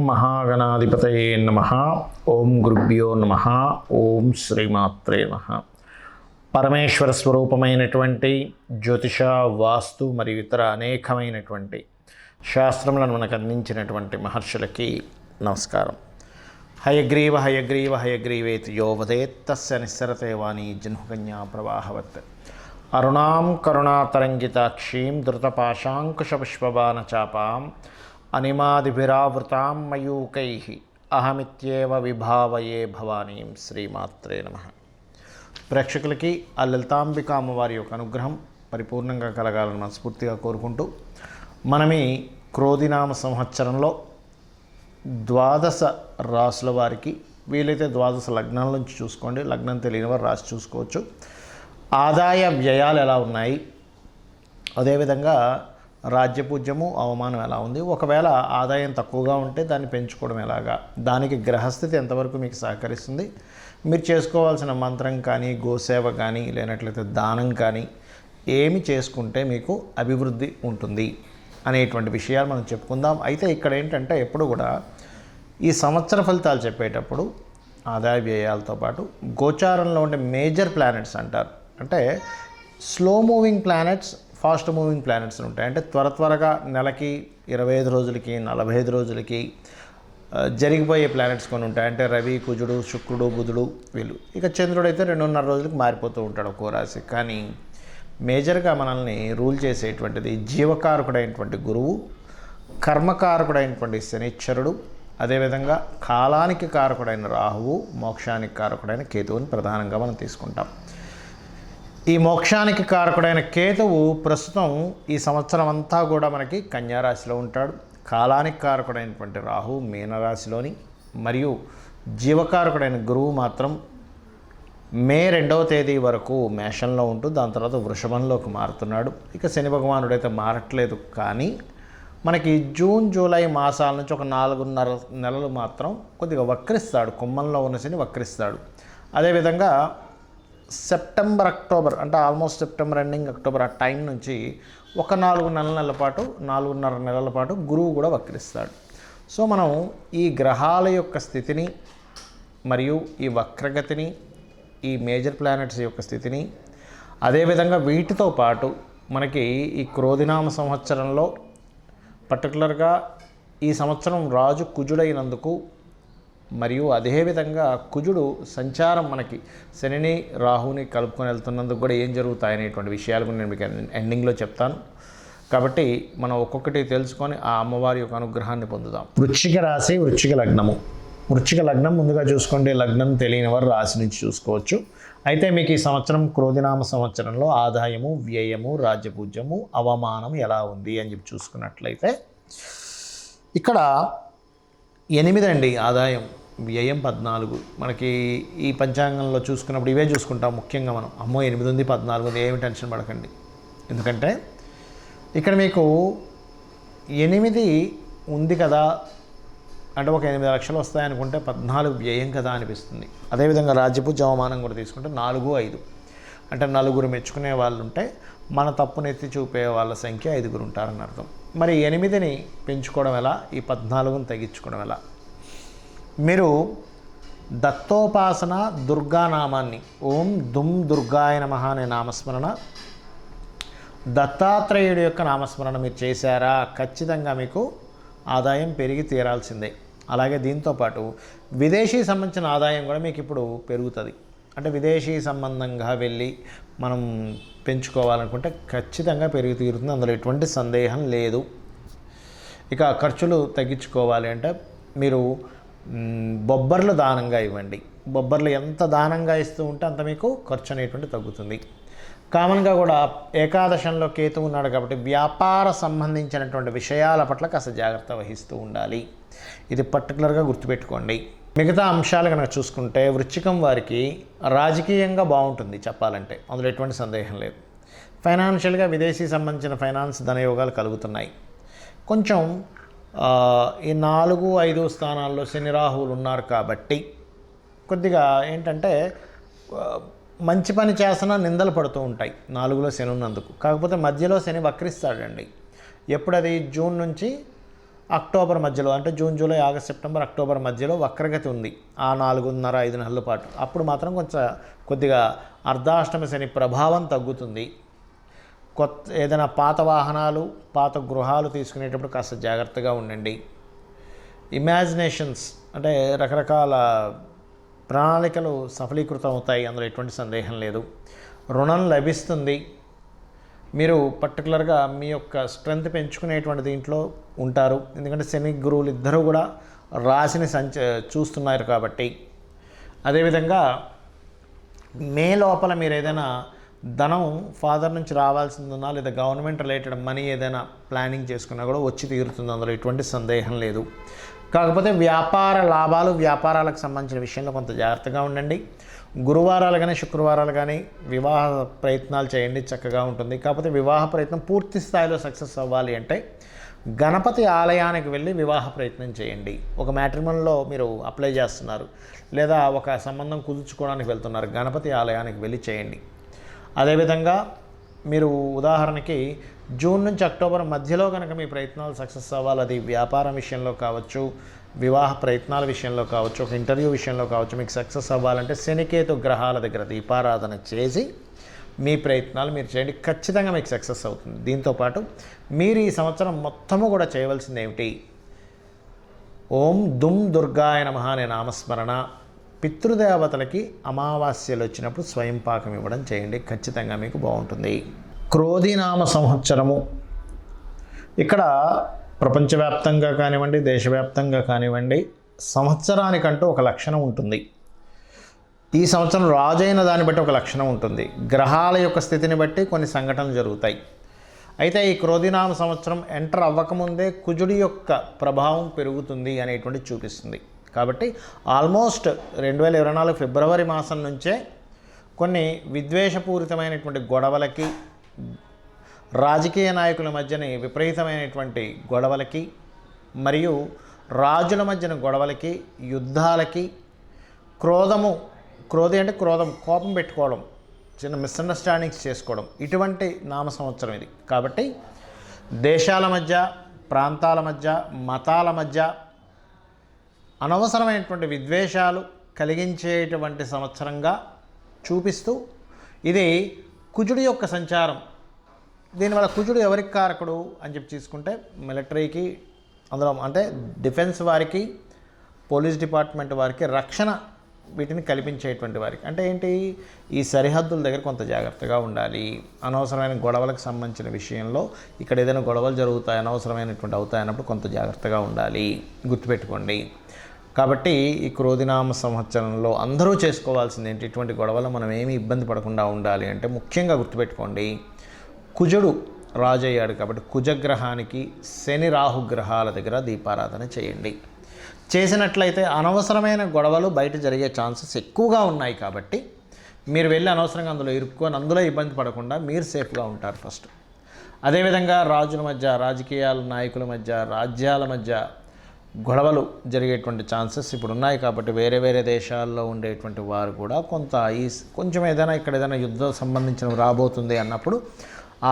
మహాగణాధిపతయే నమః. ఓం గురుభ్యో నమః. ఓం శ్రీమాత్రే నమః. పరమేశ్వర స్వరూపమైనటువంటి జ్యోతిష, వాస్తు మరియు ఇతర అనేకమైనటువంటి శాస్త్రములను మనకు అందించినటువంటి మహర్షులకి నమస్కారం. హయగ్రీవ హయగ్రీవ హయగ్రీవేతి యో వదేత్ తస్య నిస్సరతే వాణి జన్మకన్యా ప్రవాహవత్. అరుణాం కరుణాతరంగితాక్షీం ధృతపాశాంకుశపుష్పబాణచాపాం అనిమాదిభిరావృతాం మయూకైః అహమిత్యేవ విభావయే భవానీం. శ్రీమాత్రే నమః. ప్రేక్షకులకి ఆ లలితాంబిక అమ్మవారి యొక్క అనుగ్రహం పరిపూర్ణంగా కలగాలని మనస్ఫూర్తిగా కోరుకుంటూ, మనం ఈ క్రోధినామ సంవత్సరంలో 12 రాసుల వారికి, వీలైతే 12 లగ్నాల నుంచి చూసుకోండి, లగ్నం తెలియని వారు రాసి చూసుకోవచ్చు, ఆదాయ వ్యయాలు ఎలా ఉన్నాయి, అదేవిధంగా రాజ్యపూజ్యము అవమానం ఎలా ఉంది, ఒకవేళ ఆదాయం తక్కువగా ఉంటే దాన్ని పెంచుకోవడం ఎలాగా, దానికి గ్రహస్థితి ఎంతవరకు మీకు సహకరిస్తుంది, మీరు చేసుకోవాల్సిన మంత్రం కానీ, గోసేవ కానీ, లేనట్లయితే దానం కానీ ఏమి చేసుకుంటే మీకు అభివృద్ధి ఉంటుంది అనేటువంటి విషయాలు మనం చెప్పుకుందాం. అయితే ఇక్కడ ఏంటంటే ఎప్పుడు కూడా ఈ సంవత్సర ఫలితాలు చెప్పేటప్పుడు ఆదాయ వ్యయాలతో పాటు గోచారంలో ఉండే మేజర్ ప్లానెట్స్ అంటారు. అంటే slow moving planets, fast moving planets ఉంటాయి. అంటే త్వరగా నెలకి 25 రోజులకి 45 రోజులకి జరిగిపోయే ప్లానెట్స్ కొన్ని ఉంటాయి. అంటే రవి, కుజుడు, శుక్రుడు, బుధుడు వీళ్ళు. ఇక చంద్రుడు అయితే 2.5 రోజులకి మారిపోతూ ఉంటాడు ఒక్కో రాశి. కానీ మేజర్గా మనల్ని రూల్ చేసేటువంటిది జీవకారకుడైనటువంటి గురువు, కర్మకారకుడైనటువంటి శనిశ్చరుడు, అదేవిధంగా కాలానికి కారకుడైన రాహువు, మోక్షానికి కారకుడైన కేతువుని ప్రధానంగా మనం తీసుకుంటాం. ఈ మోక్షానికి కారకుడైన కేతువు ప్రస్తుతం ఈ సంవత్సరం అంతా కూడా మనకి కన్యారాశిలో ఉంటాడు. కాలానికి కారకుడైనటువంటి రాహువు మీనరాశిలోని, మరియు జీవకారకుడైన గురువు మాత్రం మే 2వ తేదీ వరకు మేషంలో ఉంటూ దాని తర్వాత వృషభంలోకి మారుతున్నాడు. ఇక శని భగవానుడైతే మారట్లేదు, కానీ మనకి జూన్, జూలై మాసాల నుంచి ఒక 4.5 నెలలు మాత్రం కొద్దిగా వక్రిస్తాడు. కుంభంలో ఉన్న శని వక్రిస్తాడు. అదేవిధంగా సెప్టెంబర్, అక్టోబర్, అంటే ఆల్మోస్ట్ సెప్టెంబర్ ఎండింగ్, అక్టోబర్ ఆ టైం నుంచి ఒక 4.5 నెలల పాటు గురువు కూడా వక్రిస్తాడు. సో మనం ఈ గ్రహాల యొక్క స్థితిని మరియు ఈ వక్రగతిని, ఈ మేజర్ ప్లానెట్స్ యొక్క స్థితిని, అదేవిధంగా వీటితో పాటు మనకి ఈ క్రోధినామ సంవత్సరంలో పర్టికులర్గా ఈ సంవత్సరం రాజు కుజుడైనందుకు, మరియు అదేవిధంగా కుజుడు సంచారం మనకి శనిని, రాహుని కలుపుకొని వెళ్తున్నందుకు కూడా ఏం జరుగుతాయనేటువంటి విషయాలు నేను మీకు ఎండింగ్లో చెప్తాను. కాబట్టి మనం ఒక్కొక్కటి తెలుసుకొని ఆ అమ్మవారి యొక్క అనుగ్రహాన్ని పొందుదాం. వృశ్చిక రాశి, వృశ్చిక లగ్నము. వృశ్చిక లగ్నం ముందుగా చూసుకోండి. లగ్నం తెలియని వారు రాశి నుంచి చూసుకోవచ్చు. అయితే మీకు ఈ సంవత్సరం క్రోధినామ సంవత్సరంలో ఆదాయము, వ్యయము, రాజ్యపూజ్యము, అవమానం ఎలా ఉంది అని చెప్పి చూసుకున్నట్లయితే ఇక్కడ 8 అండి ఆదాయం, వ్యయం 14. మనకి ఈ పంచాంగంలో చూసుకున్నప్పుడు ఇవే చూసుకుంటాం ముఖ్యంగా మనం. అమ్మో 8 ఉంది 14 ఉంది, ఏమి టెన్షన్ పడకండి. ఎందుకంటే ఇక్కడ మీకు 8 ఉంది కదా, అంటే ఒక 8 లక్షలు వస్తాయనుకుంటే 14 వ్యయం కదా అనిపిస్తుంది. అదేవిధంగా రాజ్యపూజ్య అవమానం కూడా తీసుకుంటే 4, 5, అంటే 4 మెచ్చుకునే వాళ్ళు ఉంటే మన తప్పును ఎత్తి చూపే వాళ్ళ సంఖ్య 5 ఉంటారని అర్థం. మరి 8ని పెంచుకోవడం ఎలా, ఈ 14ని తగ్గించుకోవడం ఎలా? మీరు దత్తోపాసన దుర్గానామాన్ని, ఓం దుమ్ దుర్గాయ నమః అనే నామస్మరణ, దత్తాత్రేయుడి యొక్క నామస్మరణ మీరు చేశారా, ఖచ్చితంగా మీకు ఆదాయం పెరిగి తీరాల్సిందే. అలాగే దీంతోపాటు విదేశీ సంబంధించిన ఆదాయం కూడా మీకు ఇప్పుడు పెరుగుతుంది. అంటే విదేశీ సంబంధంగా వెళ్ళి మనం పెంచుకోవాలనుకుంటే ఖచ్చితంగా పెరిగి తీరుతుంది, అందులో ఎటువంటి సందేహం లేదు. ఇక ఖర్చులు తగ్గించుకోవాలి అంటే మీరు బొబ్బర్లు దానంగా ఇవ్వండి. బొబ్బర్లు ఎంత దానంగా ఇస్తూ ఉంటే అంత మీకు ఖర్చు అనేటువంటి తగ్గుతుంది. కామన్గా కూడా ఏకాదశంలో కేతు ఉన్నాడు కాబట్టి వ్యాపార సంబంధించినటువంటి విషయాల పట్ల కాస్త జాగ్రత్త వహిస్తూ ఉండాలి. ఇది పర్టికులర్గా గుర్తుపెట్టుకోండి. మిగతా అంశాలు కనుక చూసుకుంటే వృశ్చికం వారికి రాజకీయంగా బాగుంటుంది చెప్పాలంటే, అందులో ఎటువంటి సందేహం లేదు. ఫైనాన్షియల్గా విదేశీ సంబంధించిన ఫైనాన్స్ ధనయోగాలు కలుగుతున్నాయి. కొంచెం ఈ 4, 5 స్థానాల్లో శని, రాహువులు ఉన్నారు కాబట్టి కొద్దిగా ఏంటంటే మంచి పని చేసినా నిందలు పడుతూ ఉంటాయి 4లో శని ఉన్నందుకు. కాకపోతే మధ్యలో శని వక్రిస్తాడండి. ఎప్పుడు అది జూన్ నుంచి అక్టోబర్ మధ్యలో అంటే June, July, August, September, October మధ్యలో వక్రగతి ఉంది ఆ 4.5 నెలల పాటు. అప్పుడు మాత్రం కొద్దిగా అర్ధాష్టమ శని ప్రభావం తగ్గుతుంది. ఏదైనా పాత వాహనాలు, పాత గృహాలు తీసుకునేటప్పుడు కాస్త జాగ్రత్తగా ఉండండి. ఇమాజినేషన్స్ అంటే రకరకాల ప్రణాళికలు సఫలీకృతం అవుతాయి, అందులో ఎటువంటి సందేహం లేదు. రుణం లభిస్తుంది. మీరు పర్టికులర్గా మీ యొక్క స్ట్రెంగ్త్ పెంచుకునేటువంటి దీంట్లో ఉంటారు. ఎందుకంటే శని, గురువులు ఇద్దరూ కూడా రాశిని చూస్తున్నారు కాబట్టి. అదేవిధంగా మే లోపల మీరు ఏదైనా ధనం ఫాదర్ నుంచి రావాల్సిందన్నా లేదా గవర్నమెంట్ రిలేటెడ్ మనీ ఏదైనా ప్లానింగ్ చేసుకున్నా కూడా వచ్చి తీరుతుంది, అందులో ఎటువంటి సందేహం లేదు. కాకపోతే వ్యాపార లాభాలు, వ్యాపారాలకు సంబంధించిన విషయంలో కొంత జాగ్రత్తగా ఉండండి. గురువారాలు కానీ శుక్రవారాలు కానీ వివాహ ప్రయత్నాలు చేయండి, చక్కగా ఉంటుంది. కాకపోతే వివాహ ప్రయత్నం పూర్తి స్థాయిలో సక్సెస్ అవ్వాలి అంటే గణపతి ఆలయానికి వెళ్ళి వివాహ ప్రయత్నం చేయండి. ఒక మ్యాట్రిమోనీలో మీరు అప్లై చేస్తున్నారు లేదా ఒక సంబంధం కుదుర్చుకోవడానికి వెళ్తున్నారు, గణపతి ఆలయానికి వెళ్ళి చేయండి. అదేవిధంగా మీరు ఉదాహరణకి జూన్ నుంచి అక్టోబర్ మధ్యలో కనుక మీ ప్రయత్నాలు సక్సెస్ అవ్వాలి, అది వ్యాపారం విషయంలో కావచ్చు, వివాహ ప్రయత్నాల విషయంలో కావచ్చు, ఒక ఇంటర్వ్యూ విషయంలో కావచ్చు, మీకు సక్సెస్ అవ్వాలంటే శనికేతు గ్రహాల దగ్గర దీపారాధన చేసి మీ ప్రయత్నాలు మీరు చేయండి, ఖచ్చితంగా మీకు సక్సెస్ అవుతుంది. దీంతోపాటు మీరు ఈ సంవత్సరం మొత్తము కూడా చేయవలసింది ఏమిటి? ఓం దుమ్ దుర్గాయ నమః అనే నామస్మరణ, పితృదేవతలకి అమావాస్యలు వచ్చినప్పుడు స్వయం పాకం ఇవ్వడం చేయండి, ఖచ్చితంగా మీకు బాగుంటుంది. క్రోధినామ సంవత్సరము ఇక్కడ ప్రపంచవ్యాప్తంగా కానివ్వండి, దేశవ్యాప్తంగా కానివ్వండి, సంవత్సరానికంటూ ఒక లక్షణం ఉంటుంది. ఈ సంవత్సరం రాజైన దాన్ని బట్టి ఒక లక్షణం ఉంటుంది. గ్రహాల యొక్క స్థితిని బట్టి కొన్ని సంఘటనలు జరుగుతాయి. అయితే ఈ క్రోధినామ సంవత్సరం ఎంటర్ అవ్వకముందే కుజుడి యొక్క ప్రభావం పెరుగుతుంది అనేటువంటి చూపిస్తుంది. కాబట్టి ఆల్మోస్ట్ 2024 ఫిబ్రవరి మాసం నుంచే కొన్ని విద్వేషపూరితమైనటువంటి గొడవలకి, రాజకీయ నాయకుల మధ్యని విపరీతమైనటువంటి గొడవలకి, మరియు రాజుల మధ్యన గొడవలకి, యుద్ధాలకి, క్రోధి అంటే క్రోధం, కోపం పెట్టుకోవడం, చిన్న మిస్అండర్స్టాండింగ్స్ చేసుకోవడం, ఇటువంటి నామ సంవత్సరం ఇది. కాబట్టి దేశాల మధ్య, ప్రాంతాల మధ్య, మతాల మధ్య అనవసరమైనటువంటి విద్వేషాలు కలిగించేటువంటి సంవత్సరంగా చూపిస్తూ, ఇది కుజుడి యొక్క సంచారం. దీనివల్ల కుజుడు ఎవరికి కారకుడు అని చెప్పి తీసుకుంటే మిలిటరీకి, అందులో అంటే డిఫెన్స్ వారికి, పోలీస్ డిపార్ట్మెంట్ వారికి, రక్షణ వీటిని కల్పించేటువంటి వారికి. అంటే ఏంటి? ఈ సరిహద్దుల దగ్గర కొంత జాగ్రత్తగా ఉండాలి. అనవసరమైన గొడవలకు సంబంధించిన విషయంలో ఇక్కడ ఏదైనా గొడవలు జరుగుతాయి, అనవసరమైనటువంటి అవుతాయి అన్నప్పుడు కొంత జాగ్రత్తగా ఉండాలి, గుర్తుపెట్టుకోండి. కాబట్టి ఈ క్రోధినామ సంవత్సరంలో అందరూ చేసుకోవాల్సింది ఏంటి? ఇటువంటి గొడవలు మనం ఏమీ ఇబ్బంది పడకుండా ఉండాలి అంటే ముఖ్యంగా గుర్తుపెట్టుకోండి, కుజుడు రాజు అయ్యాడు కాబట్టి కుజగ్రహానికి శని రాహు గ్రహాల దగ్గర దీపారాధన చేయండి. చేసినట్లయితే అనవసరమైన గొడవలు బయట జరిగే ఛాన్సెస్ ఎక్కువగా ఉన్నాయి. కాబట్టి మీరు వెళ్ళి అనవసరంగా అందులో ఇరుక్కొని అందులో ఇబ్బంది పడకుండా మీరు సేఫ్గా ఉంటారు ఫస్ట్. అదేవిధంగా రాజుల మధ్య, రాజకీయాల నాయకుల మధ్య, రాజ్యాల మధ్య గొడవలు జరిగేటువంటి ఛాన్సెస్ ఇప్పుడు ఉన్నాయి. కాబట్టి వేరే వేరే దేశాల్లో ఉండేటువంటి వారు కూడా కొంచెం ఏదైనా ఇక్కడ ఏదైనా యుద్ధం సంబంధించినవి రాబోతుంది అన్నప్పుడు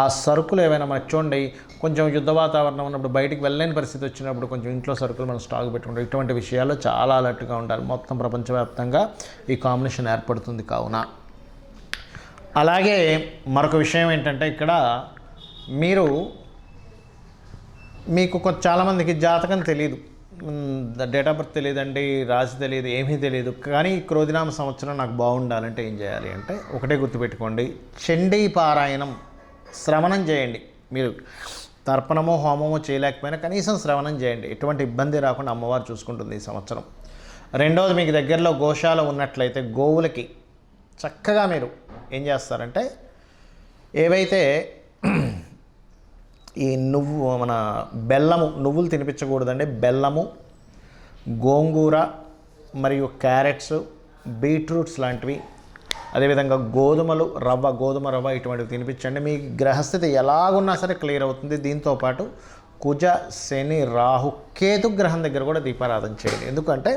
ఆ సరుకులు ఏవైనా మనకు చూడండి, కొంచెం యుద్ధ వాతావరణం ఉన్నప్పుడు బయటికి వెళ్ళలేని పరిస్థితి వచ్చినప్పుడు కొంచెం ఇంట్లో సరుకులు మనం స్టాక్ పెట్టుకుంటాం. ఇటువంటి విషయాల్లో చాలా అలర్ట్గా ఉండాలి. మొత్తం ప్రపంచవ్యాప్తంగా ఈ కాంబినేషన్ ఏర్పడుతుంది కావున. అలాగే మరొక విషయం ఏంటంటే ఇక్కడ మీకు చాలామందికి జాతకం తెలియదు, డేట్ ఆఫ్ బర్త్ తెలియదండి, రాశి తెలియదు, ఏమీ తెలియదు. కానీ క్రోధినామ సంవత్సరం నాకు బాగుండాలంటే ఏం చేయాలి అంటే ఒకటే గుర్తుపెట్టుకోండి, చండీ పారాయణం, శ్రవణం చేయండి. మీరు తర్పణమో హోమమో చేయలేకపోయినా కనీసం శ్రవణం చేయండి, ఎటువంటి ఇబ్బంది రాకుండా అమ్మవారు చూసుకుంటుంది ఈ సంవత్సరం. రెండవది, మీకు దగ్గరలో గోశాల ఉన్నట్లయితే గోవులకి చక్కగా మీరు ఏం చేస్తారంటే ఏవైతే ఈ నువ్వులు తినిపించకూడదండి. బెల్లము, గోంగూర మరియు క్యారెట్స్, బీట్రూట్స్ లాంటివి, అదేవిధంగా గోధుమ రవ్వ ఇటువంటివి తినిపించండి. మీ గ్రహస్థితి ఎలాగున్నా సరే క్లియర్ అవుతుంది. దీంతోపాటు కుజ, శని, రాహు, కేతు గ్రహం దగ్గర కూడా దీపారాధన చేయండి. ఎందుకంటే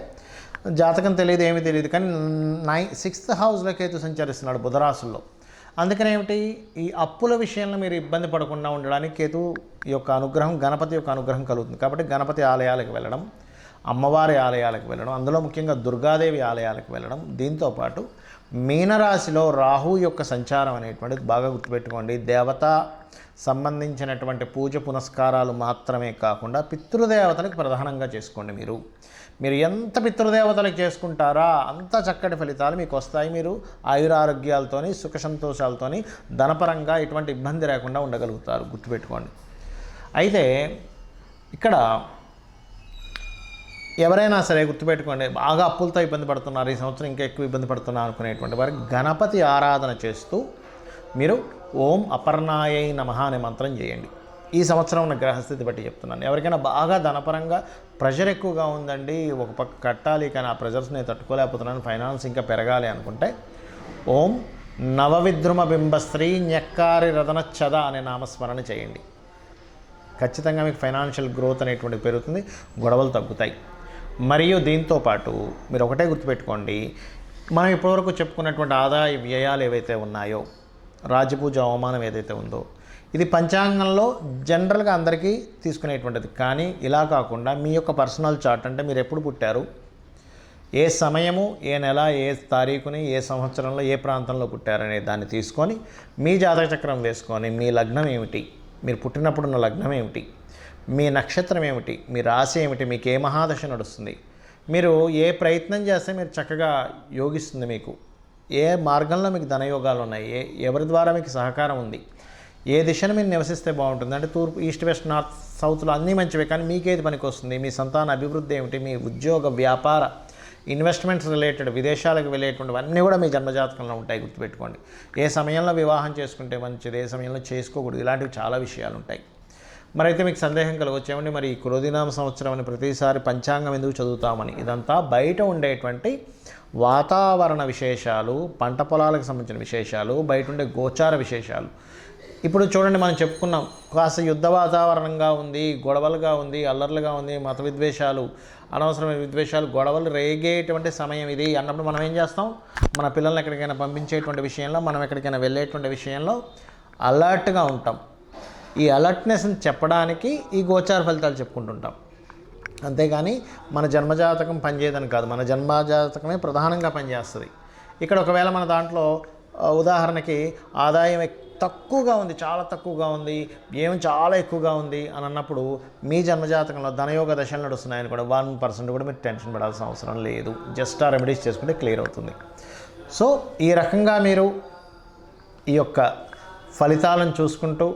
జాతకం తెలియదు, ఏమీ తెలియదు, కానీ 6th హౌస్లో కేతు సంచరిస్తున్నాడు బుధరాశుల్లో. అందుకని ఏమిటి, ఈ అప్పుల విషయంలో మీరు ఇబ్బంది పడకుండా ఉండడానికి కేతు యొక్క అనుగ్రహం, గణపతి యొక్క అనుగ్రహం కలుగుతుంది. కాబట్టి గణపతి ఆలయాలకు వెళ్ళడం, అమ్మవారి ఆలయాలకు వెళ్ళడం, అందులో ముఖ్యంగా దుర్గాదేవి ఆలయాలకు వెళ్ళడం. దీంతోపాటు మీనరాశిలో రాహు యొక్క సంచారం అనేటువంటిది బాగా గుర్తుపెట్టుకోండి. దేవత సంబంధించినటువంటి పూజ పునస్కారాలు మాత్రమే కాకుండా పితృదేవతలకు ప్రధానంగా చేసుకోండి. మీరు ఎంత పితృదేవతలకు చేసుకుంటారా అంత చక్కటి ఫలితాలు మీకు వస్తాయి. మీరు ఆయురారోగ్యాలతోని, సుఖ సంతోషాలతోని, ధనపరంగా ఎటువంటి ఇబ్బంది లేకుండా ఉండగలుగుతారు. గుర్తుపెట్టుకోండి. అయితే ఇక్కడ ఎవరైనా సరే గుర్తుపెట్టుకోండి, బాగా అప్పులతో ఇబ్బంది పడుతున్నారు, ఈ సంవత్సరం ఇంకా ఎక్కువ ఇబ్బంది పడుతున్నారు అనుకునేటువంటి వారికి గణపతి ఆరాధన చేస్తూ మీరు ఓం అపర్ణాయై నమః అనే మంత్రం చేయండి. ఈ సంవత్సరం ఉన్న గ్రహస్థితి బట్టి చెప్తున్నాను. ఎవరికైనా బాగా ధనపరంగా ప్రెషర్ ఎక్కువగా ఉందండి, ఒక పక్క కట్టాలి కానీ ఆ ప్రెషర్స్ నేను తట్టుకోలేకపోతున్నాను, ఫైనాన్స్ ఇంకా పెరగాలి అనుకుంటే ఓం నవవిద్రుమ బింబశ్రీ న్యక్కారి రదనచ్చద అనే నామస్మరణ చేయండి. ఖచ్చితంగా మీకు ఫైనాన్షియల్ గ్రోత్ అనేటువంటి పెరుగుతుంది, గొడవలు తగ్గుతాయి. మరియు దీంతోపాటు మీరు ఒకటే గుర్తుపెట్టుకోండి, మనం ఇప్పటివరకు చెప్పుకున్నటువంటి ఆదాయ వ్యయాలు ఏవైతే ఉన్నాయో, రాజపూజ అవమానం ఏదైతే ఉందో, ఇది పంచాంగంలో జనరల్గా అందరికీ తీసుకునేటువంటిది. కానీ ఇలా కాకుండా మీ యొక్క పర్సనల్ చార్ట్, అంటే మీరు ఎప్పుడు పుట్టారు, ఏ సమయము, ఏ నెల, ఏ తారీఖుని, ఏ సంవత్సరంలో, ఏ ప్రాంతంలో పుట్టారనే దాన్ని తీసుకొని మీ జాతక చక్రం వేసుకొని మీ లగ్నం ఏమిటి, మీరు పుట్టినప్పుడున్న లగ్నం ఏమిటి, మీ నక్షత్రం ఏమిటి, మీ రాశి ఏమిటి, మీకు ఏ మహాదశ నడుస్తుంది, మీరు ఏ ప్రయత్నం చేస్తే మీరు చక్కగా యోగిస్తుంది, మీకు ఏ మార్గంలో మీకు ధనయోగాలు ఉన్నాయి, ఎవరి ద్వారా మీకు సహకారం ఉంది, ఏ దిశను మీరు నివసిస్తే బాగుంటుంది, అంటే తూర్పు, ఈస్ట్, వెస్ట్, నార్త్, సౌత్లో అన్నీ మంచివే. కానీ మీకేది పనికి వస్తుంది, మీ సంతాన అభివృద్ధి ఏమిటి, మీ ఉద్యోగ, వ్యాపార, ఇన్వెస్ట్మెంట్స్ రిలేటెడ్, విదేశాలకు వెళ్ళేటువంటివన్నీ కూడా మీ జన్మజాతకంలో ఉంటాయి. గుర్తుపెట్టుకోండి. ఏ సమయంలో వివాహం చేసుకుంటే మంచిది, ఏ సమయంలో చేసుకోకూడదు, ఇలాంటివి చాలా విషయాలు ఉంటాయి. మరైతే మీకు సందేహం కలగొచ్చేమండి, మరి ఈ క్రోధినామ సంవత్సరం అని ప్రతిసారి పంచాంగం ఎందుకు చదువుతామని. ఇదంతా బయట ఉండేటువంటి వాతావరణ విశేషాలు, పంట పొలాలకు సంబంధించిన విశేషాలు, బయట ఉండే గోచార విశేషాలు. ఇప్పుడు చూడండి, మనం చెప్పుకున్నాం, కాస్త యుద్ధ వాతావరణంగా ఉంది, గొడవలుగా ఉంది, అల్లర్లుగా ఉంది, మత విద్వేషాలు, అనవసరమైన విద్వేషాలు, గొడవలు రేగేటువంటి సమయం ఇది అన్నప్పుడు మనం ఏం చేస్తాం, మన పిల్లల్ని ఎక్కడికైనా పంపించేటువంటి విషయంలో, మనం ఎక్కడికైనా వెళ్ళేటువంటి విషయంలో అలర్ట్గా ఉంటాం. ఈ అలర్ట్నెస్ని చెప్పడానికి ఈ గోచార ఫలితాలు చెప్పుకుంటుంటాం. అంతేగాని మన జన్మజాతకం పనిచేయదని కాదు, మన జన్మజాతకమే ప్రధానంగా పనిచేస్తుంది. ఇక్కడ ఒకవేళ మన దాంట్లో ఉదాహరణకి ఆదాయం తక్కువగా ఉంది, చాలా తక్కువగా ఉంది, ఏం చాలా ఎక్కువగా ఉంది అని అన్నప్పుడు మీ జన్మజాతకంలో ధనయోగ దశలు నడుస్తున్నాయని కూడా 1% కూడా మీరు టెన్షన్ పడాల్సిన అవసరం లేదు. జస్ట్ ఆ రెమెడీస్ చేసుకుంటే క్లియర్ అవుతుంది. సో ఈ రకంగా మీరు ఈ యొక్క ఫలితాలను చూసుకుంటూ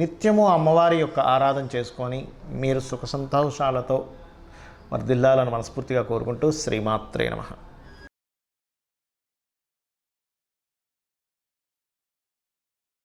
నిత్యము అమ్మవారి యొక్క ఆరాధన చేసుకొని మీరు సుఖ సంతోషాలతో వర్ధిల్లాలని మనస్ఫూర్తిగా కోరుకుంటూ శ్రీమాత్రే నమః.